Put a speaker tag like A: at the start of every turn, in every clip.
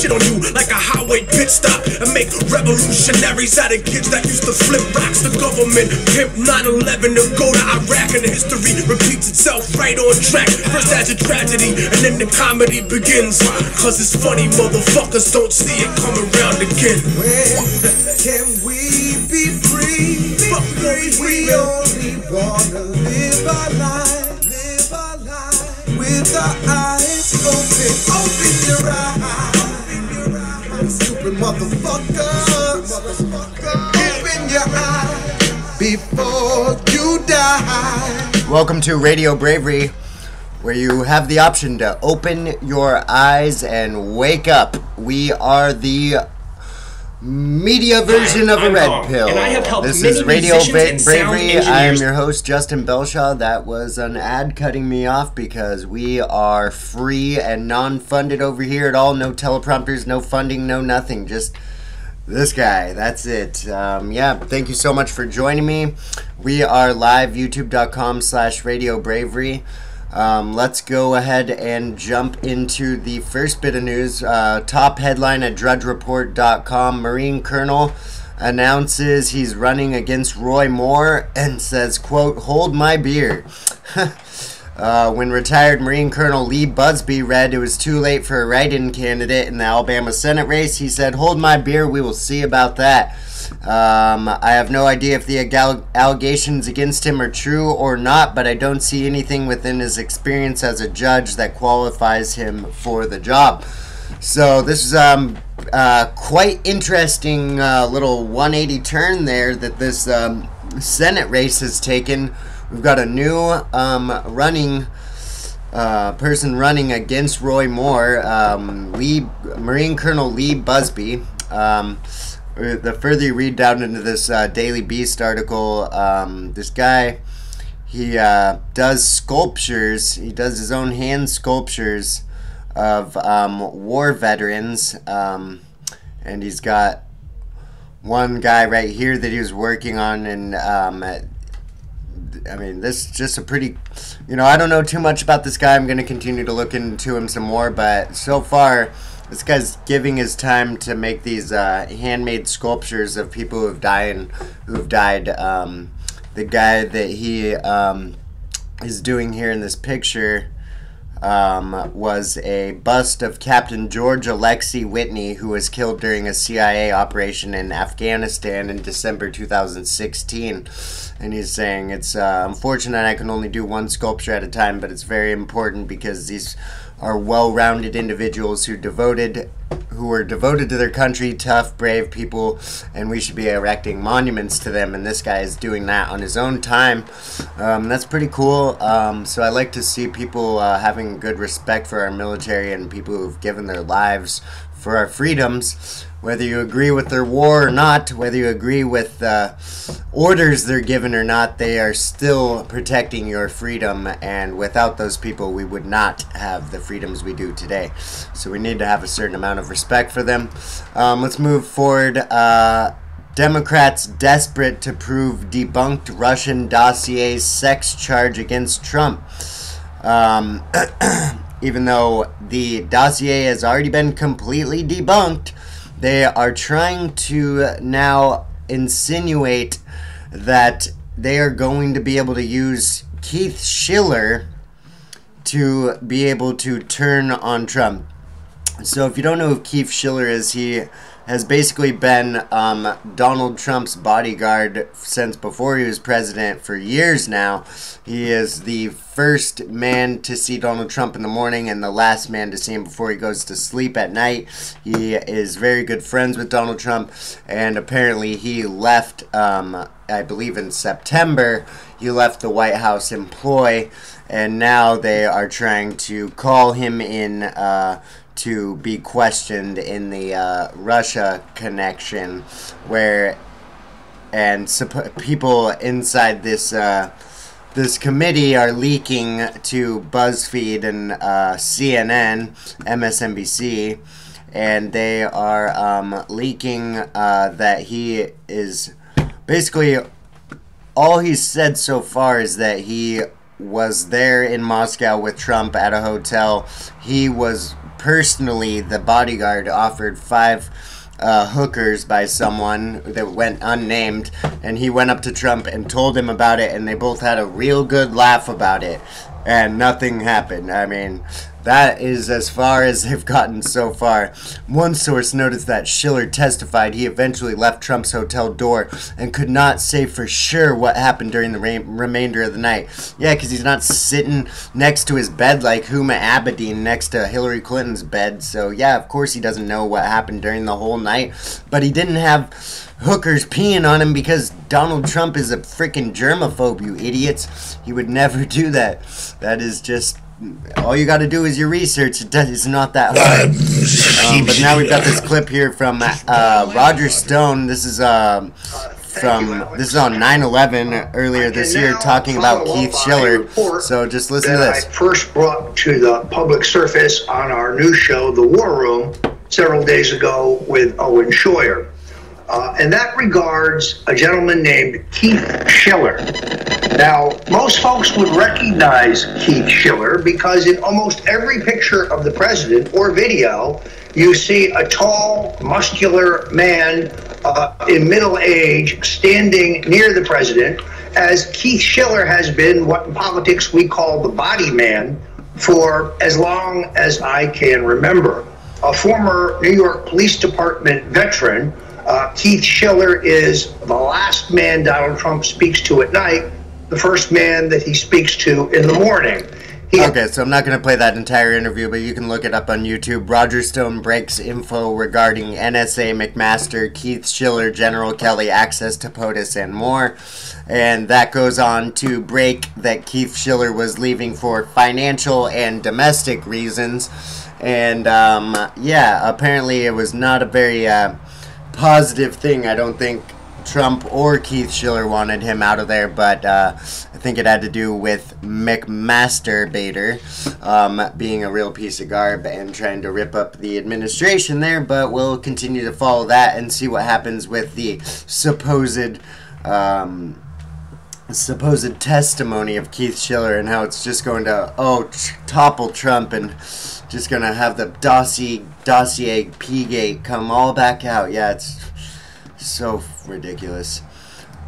A: shit on you like a highway pit stop and make revolutionaries out of kids that used to flip rocks. The government pimp 9/11 to go to Iraq, and history repeats itself right on track. First as a tragedy and then the comedy begins, cause it's funny motherfuckers don't see it coming round again.
B: When can we be free? We only wanna live our life with our eyes open. Open your eyes, stupid motherfuckers. Open your eyes before you die.
C: Welcome to Radio Bravery, where you have the option to open your eyes and wake up. We are the media version of a red pill. This is Radio Bravery. I am your host, Justin Belshaw. That was an ad cutting me off because we are free and non-funded over here at all. No teleprompters, no funding, no nothing. Just this guy. That's it. Yeah, thank you so much for joining me. We are live, youtube.com/Radio Bravery. Let's go ahead and jump into the first bit of news. Top headline at drudgereport.com. Marine Colonel announces he's running against Roy Moore and says, quote, "Hold my beer." When retired Marine Colonel Lee Busby read it was too late for a write-in candidate in the Alabama Senate race, he said, "Hold my beer, we will see about that." I have no idea if the allegations against him are true or not, but I don't see anything within his experience as a judge that qualifies him for the job. So this is quite interesting little 180 turn there that this Senate race has taken. We've got a new person running against Roy Moore, Marine Colonel Lee Busby. The further you read down into this Daily Beast article, this guy, he does sculptures. He does his own hand sculptures of war veterans, and he's got one guy right here that he was working on, and I mean, this is just a pretty, I don't know too much about this guy. I'm going to continue to look into him some more, but so far, this guy's giving his time to make these handmade sculptures of people who've died. The guy that he is doing here in this picture was a bust of Captain George Alexei Whitney, who was killed during a CIA operation in Afghanistan in December 2016. And he's saying it's unfortunate I can only do one sculpture at a time, but it's very important because these are well-rounded individuals who were devoted to their country, tough, brave people, and we should be erecting monuments to them, and this guy is doing that on his own time. That's pretty cool. So I like to see people having good respect for our military and people who've given their lives for our freedoms. Whether you agree with their war or not, whether you agree with orders they're given or not, they are still protecting your freedom, and without those people, we would not have the freedoms we do today. So we need to have a certain amount of respect for them. Let's move forward. Democrats desperate to prove debunked Russian dossier's sex charge against Trump. Even though the dossier has already been completely debunked, they are trying to now insinuate that they are going to be able to use Keith Schiller to be able to turn on Trump. So if you don't know who Keith Schiller is, he has basically been Donald Trump's bodyguard since before he was president for years now. He is the first man to see Donald Trump in the morning and the last man to see him before he goes to sleep at night. He is very good friends with Donald Trump, and apparently he left, I believe in September, he left the White House employ, and now they are trying to call him in to be questioned in the Russia connection, people inside this committee are leaking to BuzzFeed and CNN, MSNBC, and they are leaking that he is basically, all he's said so far is that he was there in Moscow with Trump at a hotel. He was personally, the bodyguard offered 5 hookers by someone that went unnamed, and he went up to Trump and told him about it, and they both had a real good laugh about it, and nothing happened. I mean, that is as far as they've gotten so far. One source noticed that Schiller testified he eventually left Trump's hotel door and could not say for sure what happened during the remainder of the night. Yeah, because he's not sitting next to his bed like Huma Abedin next to Hillary Clinton's bed. So yeah, of course he doesn't know what happened during the whole night. But he didn't have hookers peeing on him because Donald Trump is a freaking germaphobe, you idiots. He would never do that. That is just... all you got to do is your research. It's not that hard. But now we've got this clip here from Roger Stone. This is on 9/11 earlier this year, talking about Keith Schiller. So just listen to this.
D: I first brought to the public surface on our new show, The War Room, several days ago with Owen Schroyer. And that regards a gentleman named Keith Schiller. Now, most folks would recognize Keith Schiller because in almost every picture of the president or video, you see a tall, muscular man in middle age standing near the president, as Keith Schiller has been what in politics we call the body man for as long as I can remember. A former New York Police Department veteran, Keith Schiller is the last man Donald Trump speaks to at night, the first man that he speaks to in the morning.
C: Okay, so I'm not going to play that entire interview, but you can look it up on YouTube. Roger Stone breaks info regarding NSA McMaster, Keith Schiller, General Kelly, access to POTUS, and more. And that goes on to break that Keith Schiller was leaving for financial and domestic reasons. And, yeah, apparently it was not a very positive thing. I don't think Trump or Keith Schiller wanted him out of there, but I think it had to do with McMaster Bader being a real piece of garb and trying to rip up the administration there. But we'll continue to follow that and see what happens with the supposed testimony of Keith Schiller and how it's just going to topple Trump and just going to have the dossier P-gate come all back out. Yeah, it's so ridiculous.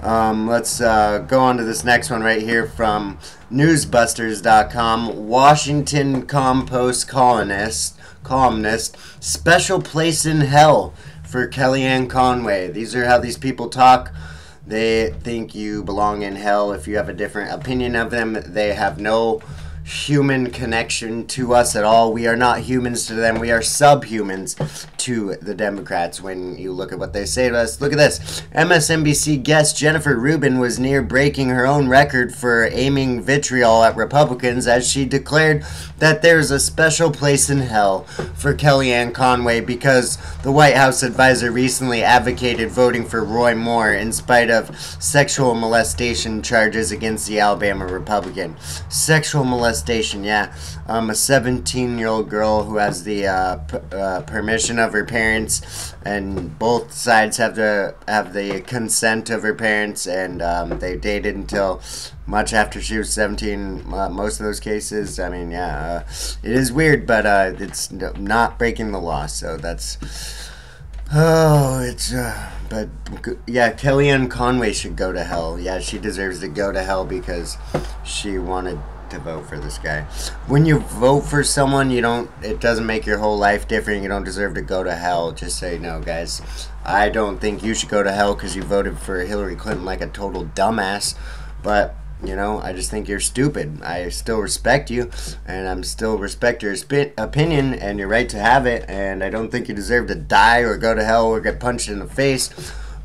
C: Let's go on to this next one right here from newsbusters.com. Washington Compost columnist, special place in hell for Kellyanne Conway. These are how these people talk. They think you belong in hell if you have a different opinion of them. They have no human connection to us at all. We are not humans to them. We are subhumans to the Democrats when you look at what they say to us. Look at this. MSNBC guest Jennifer Rubin was near breaking her own record for aiming vitriol at Republicans as she declared that there's a special place in hell for Kellyanne Conway because the White House advisor recently advocated voting for Roy Moore in spite of sexual molestation charges against the Alabama Republican. Sexual molestation, yeah. A 17-year-old girl who has the permission of her parents, and both sides have to have the consent of her parents, and they dated until much after she was 17. Most of those cases, I mean, yeah, it is weird, but it's not breaking the law, so that's... but yeah, Kellyanne Conway should go to hell. Yeah, she deserves to go to hell because she wanted to vote for this guy. When you vote for someone, it doesn't make your whole life different. You don't deserve to go to hell. Just say no, guys. I don't think you should go to hell because you voted for Hillary Clinton like a total dumbass. But, I just think you're stupid. I still respect you, and I'm still respect your opinion and your right to have it, and I don't think you deserve to die or go to hell or get punched in the face.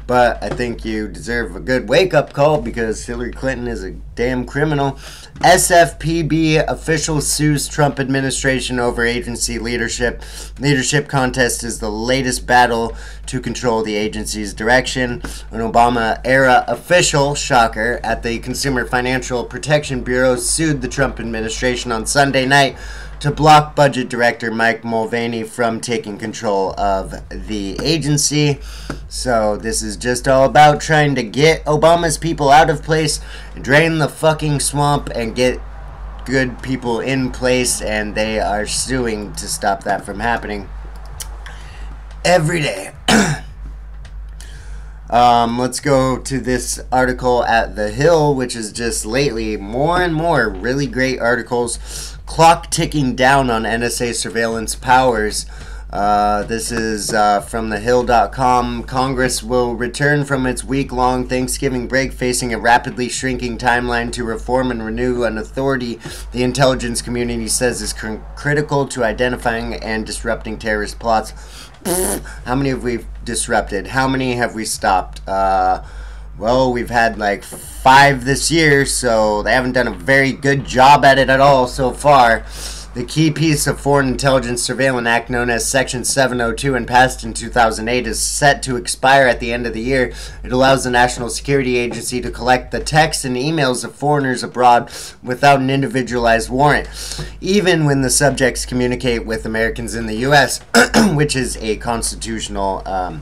C: But I think you deserve a good wake-up call because Hillary Clinton is a damn criminal. SFPB official sues Trump administration over agency leadership. Leadership contest is the latest battle to control the agency's direction. An Obama-era official, shocker, at the Consumer Financial Protection Bureau sued the Trump administration on Sunday night to block Budget Director Mike Mulvaney from taking control of the agency. So this is just all about trying to get Obama's people out of place, drain the fucking swamp, and get good people in place, and they are suing to stop that from happening every day. Let's go to this article at The Hill, which is just lately more and more really great articles. Clock ticking down on NSA surveillance powers. This is from thehill.com. Congress will return from its week-long Thanksgiving break facing a rapidly shrinking timeline to reform and renew an authority the intelligence community says is critical to identifying and disrupting terrorist plots. How many have we disrupted? How many have we stopped? Well, we've had like 5 this year, so they haven't done a very good job at it at all so far. The key piece of Foreign Intelligence Surveillance Act, known as Section 702 and passed in 2008, is set to expire at the end of the year. It allows the National Security Agency to collect the texts and emails of foreigners abroad without an individualized warrant, even when the subjects communicate with Americans in the U.S., which is a constitutional, I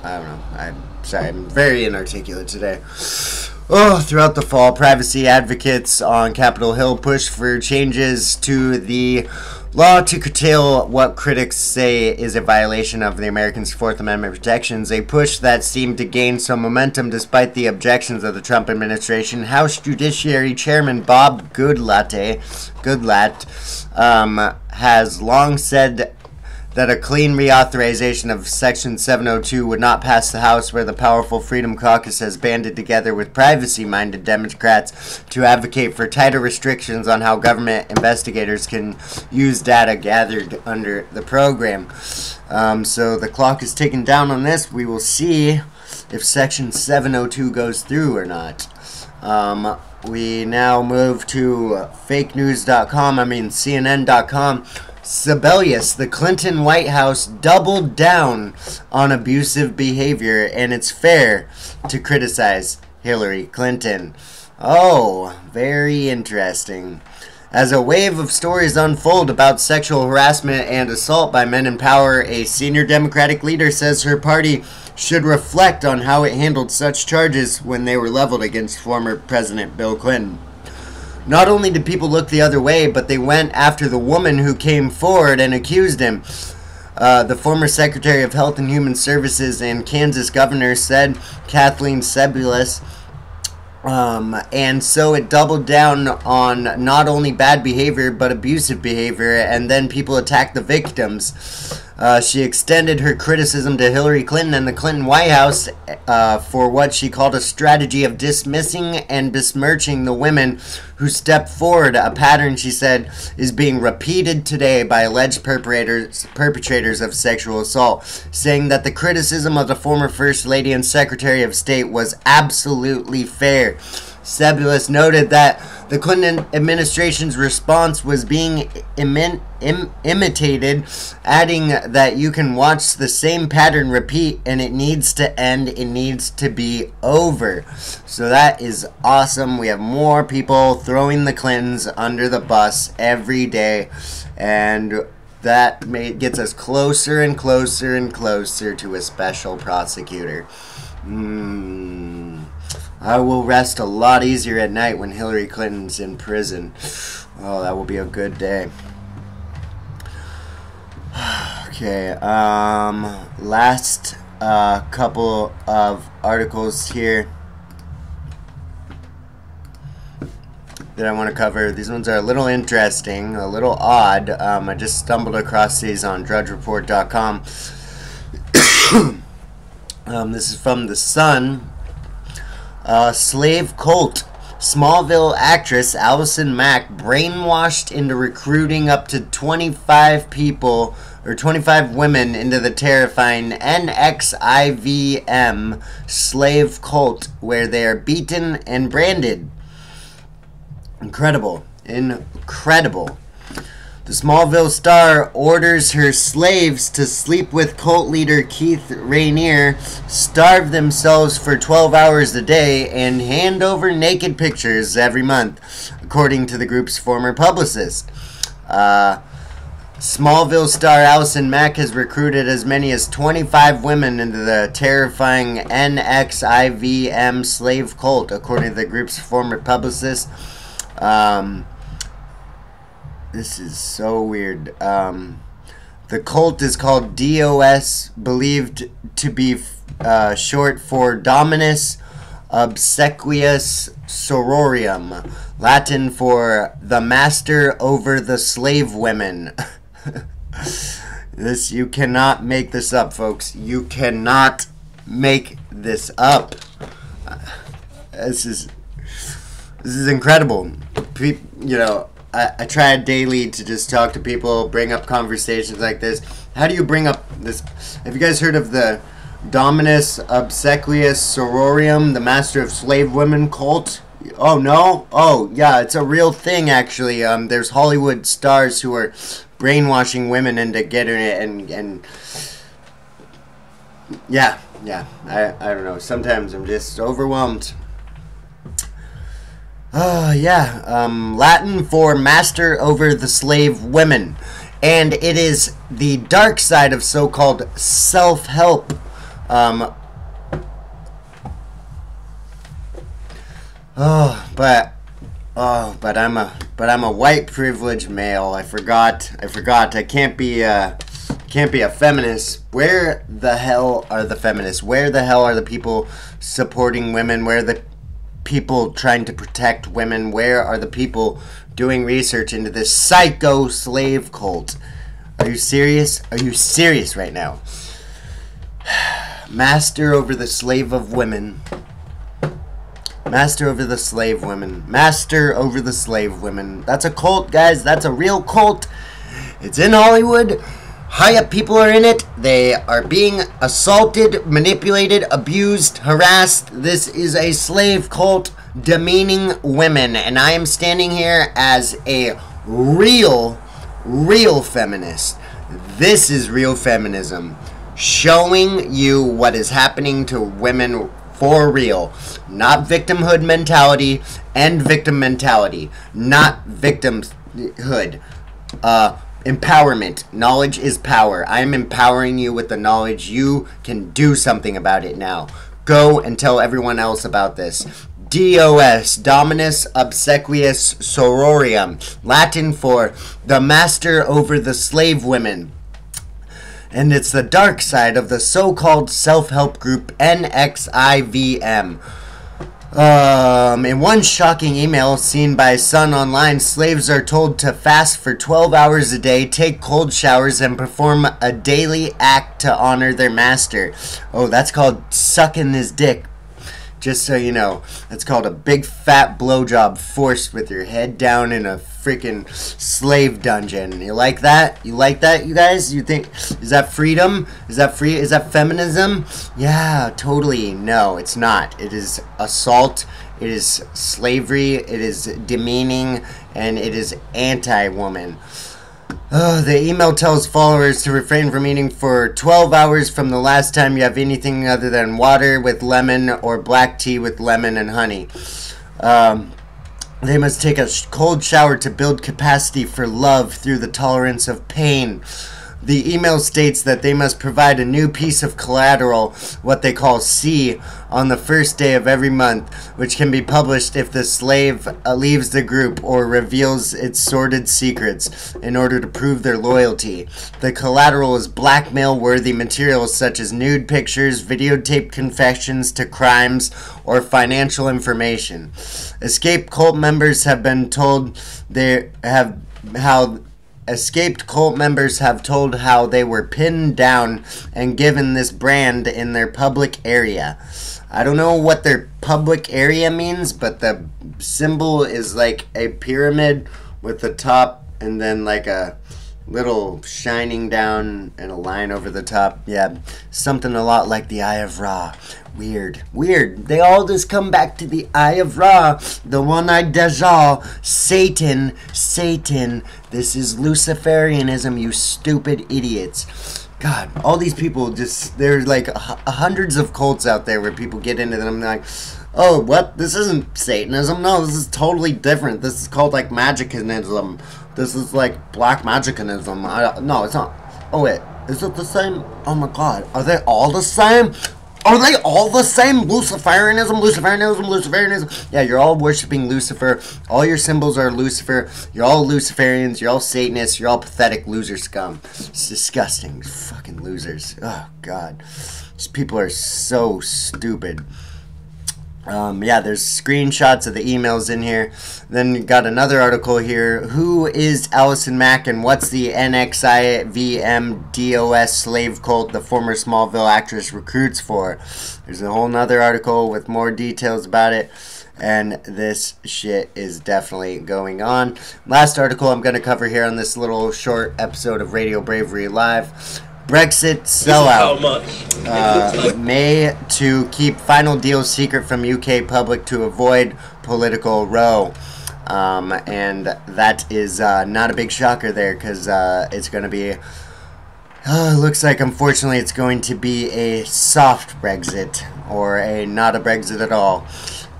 C: don't know. I'm sorry, I'm very inarticulate today. Throughout the fall, privacy advocates on Capitol Hill pushed for changes to the law to curtail what critics say is a violation of the Americans' Fourth Amendment protections, a push that seemed to gain some momentum despite the objections of the Trump administration. House Judiciary Chairman Bob Goodlatte has long said that a clean reauthorization of Section 702 would not pass the House, where the powerful Freedom Caucus has banded together with privacy-minded Democrats to advocate for tighter restrictions on how government investigators can use data gathered under the program. So the clock is ticking down on this. We will see if Section 702 goes through or not. We now move to CNN.com. Sebelius, the Clinton White House doubled down on abusive behavior, and it's fair to criticize Hillary Clinton. Oh, very interesting. As a wave of stories unfold about sexual harassment and assault by men in power, a senior Democratic leader says her party should reflect on how it handled such charges when they were leveled against former President Bill Clinton. Not only did people look the other way, but they went after the woman who came forward and accused him. The former Secretary of Health and Human Services and Kansas governor said, Kathleen Sebelius, and so it doubled down on not only bad behavior, but abusive behavior, and then people attacked the victims. She extended her criticism to Hillary Clinton and the Clinton White House for what she called a strategy of dismissing and besmirching the women who stepped forward, a pattern, she said, is being repeated today by alleged perpetrators of sexual assault, saying that the criticism of the former First Lady and Secretary of State was absolutely fair. Sebelius noted that the Clinton administration's response was being imitated, adding that you can watch the same pattern repeat and it needs to end, it needs to be over. So that is awesome. We have more people throwing the Clintons under the bus every day, and that gets us closer and closer and closer to a special prosecutor. I will rest a lot easier at night when Hillary Clinton's in prison. Oh, that will be a good day. Okay, last couple of articles here that I want to cover. These ones are a little interesting, a little odd. I just stumbled across these on drudgereport.com. This is from The Sun. Slave cult. Smallville actress Allison Mack brainwashed into recruiting up to 25 people or 25 women into the terrifying NXIVM slave cult, where they are beaten and branded. Incredible. Incredible. The Smallville star orders her slaves to sleep with cult leader Keith Rainier, starve themselves for 12 hours a day, and hand over naked pictures every month, according to the group's former publicist. Smallville star Allison Mack has recruited as many as 25 women into the terrifying NXIVM slave cult, according to the group's former publicist. This is so weird. The cult is called DOS, believed to be short for Dominus Obsequious Sororium, Latin for the master over the slave women. This, you cannot make this up, folks. You cannot make this up. This is incredible. You know, I try daily to just talk to people, bring up conversations like this. How do you bring up this? Have you guys heard of the Dominus Obsequious Sororium, the master of slave women cult? Oh, no? Oh, yeah, it's a real thing, actually. There's Hollywood stars who are brainwashing women into getting it, and yeah, I don't know. Sometimes I'm just overwhelmed. Latin for master over the slave women. And it is the dark side of so-called self-help. But I'm a white privileged male. I forgot. I can't be a feminist. Where the hell are the feminists? Where the hell are the people supporting women? Where are the people trying to protect women? Where are the people doing research into this psycho slave cult? Are you serious? Are you serious right now? Master over the slave of women. Master over the slave women. Master over the slave women. That's a cult, guys. That's a real cult. It's in Hollywood. High up people are in it. They are being assaulted, manipulated, abused, harassed. This is a slave cult demeaning women. And I am standing here as a real feminist. This is real feminism. Showing you what is happening to women for real. Not victimhood mentality and victim mentality. Not victimhood. Empowerment. Knowledge is power. I am empowering you with the knowledge. You can do something about it now. Go and tell everyone else about this. DOS, Dominus Obsequious Sororium, Latin for the master over the slave women. And it's the dark side of the so-called self-help group NXIVM. In one shocking email seen by Sun Online, slaves are told to fast for 12 hours a day, take cold showers, and perform a daily act to honor their master. Oh, that's called sucking his dick. Just so you know, that's called a big fat blowjob forced with your head down in a freaking slave dungeon. You like that? You like that, you guys? You think, is that freedom? Is that free? Is that feminism? Yeah, totally. No, it's not. It is assault. It is slavery. It is demeaning. And it is anti-woman. The email tells followers to refrain from eating for 12 hours from the last time you have anything other than water with lemon or black tea with lemon and honey. They must take a cold shower to build capacity for love through the tolerance of pain. The email states that they must provide a new piece of collateral, what they call C, on the first day of every month, which can be published if the slave leaves the group or reveals its sordid secrets in order to prove their loyalty. The collateral is blackmail-worthy materials such as nude pictures, videotaped confessions to crimes, or financial information. Escaped cult members have been told Escaped cult members have told how they were pinned down and given this brand in their public area. I don't know what their public area means, but the symbol is like a pyramid with the top and then like a little shining down and a line over the top. Yeah, something a lot like the Eye of Ra. Weird. They all just come back to the Eye of Ra, the one-eyed Dajjal, Satan. This is Luciferianism, you stupid idiots. God, all these people there's like hundreds of cults out there where people get into them and they're like, oh, what? This isn't Satanism. No, this is totally different. This is called like Magicanism This is like black magicanism. No, it's not. Oh wait, is it the same? Oh my god, are they all the same? Are they all the same? Luciferianism. Yeah, you're all worshiping Lucifer. All your symbols are Lucifer. You're all Luciferians. You're all Satanists. You're all pathetic loser scum. It's disgusting. Fucking losers. Oh, God. These people are so stupid. Yeah, there's screenshots of the emails in here. Then got another article here. Who is Allison Mack and what's the NXIVM-DOS slave cult the former Smallville actress recruits for? There's a whole nother article with more details about it. And this shit is definitely going on. Last article I'm going to cover here on this little short episode of Radio Bravery Live. Brexit sellout. May to keep final deal secret from UK public to avoid political row. And that is not a big shocker there because it's going to be... looks like, unfortunately, it's going to be a soft Brexit or a not a Brexit at all.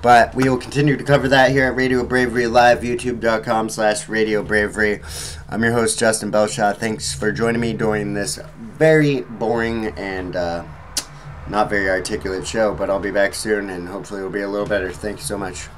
C: But we will continue to cover that here at Radio Bravery Live, youtube.com/Radio Bravery. I'm your host, Justin Belshaw. Thanks for joining me during this very boring and not very articulate show. But I'll be back soon, and hopefully it'll be a little better. Thank you so much.